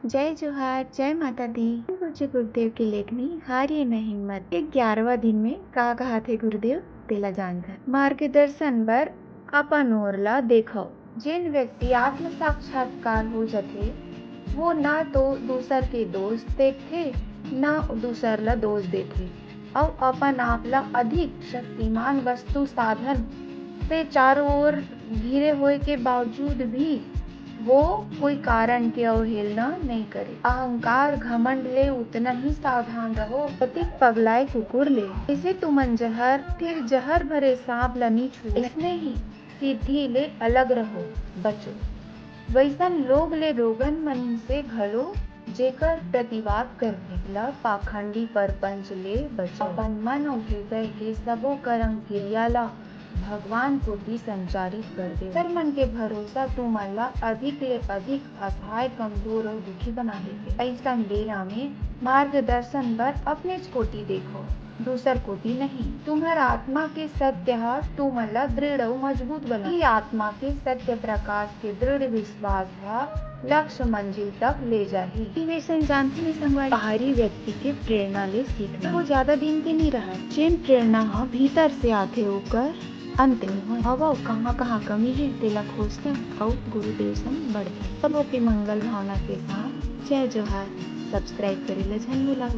जय जोहार, जय माता दी। पूज्य गुरुदेव की लेखनी हारिए न हिम्मत। 11वां दिन में का कहा थे गुरुदेव तेला जानकर मार्गदर्शन बर अपन ओरला देखो। जिन व्यक्ति आत्म साक्षात्कार हो जाते वो ना तो दूसर के दोष देखते ना दूसर ला दोष देते और अपन आप ला अधिक शक्तिमान वस्तु साधन से चारों ओर घिरे हुए के बावजूद भी वो कोई कारण की अवहेलना नहीं करे। अहंकार घमंड ले उतना ही सावधान रहो प्रतीक पगलाए कुकुर ले। इसे तुमन जहर फिर जहर भरे सांप लनी छू इसने ही सिद्धि ले अलग रहो बचो। वैसन लोग ले रोगन मन से घलो जेकर प्रतिवाद करने ला पाखंडी परपंच ले बचो। अपन मन और हृदय के सबो कर्म क्रिया ला भगवान को भी संचारित कर दे। सर मन के भरोसा तुमन ला अधिक ले अधिक असहाय कमजोर और दुखी बना देते। ऐसा बेरा में मार्गदर्शन बर अपने कोटि देखो दूसर कोटि नहीं। तुम्हारा आत्मा के सत्य है तुमन ला दृढ़ और मजबूत बना। ही आत्मा के सत्य प्रकाश के दृढ़ विश्वास है लक्ष्य मंजिल तक ले जाही। वे जानती में संगवारी बाहरी व्यक्ति के प्रेरणा ले सीखना वो ज्यादा दिन के नहीं रहा। जिन प्रेरणा है भीतर से आते होकर अंत में हो हवा कहाँ कमी है तेला खोजते और गुरुदेव संग बढ़ते सबों के मंगल भावना के साथ जय जोहार। सब्सक्राइब करेला झन भूला।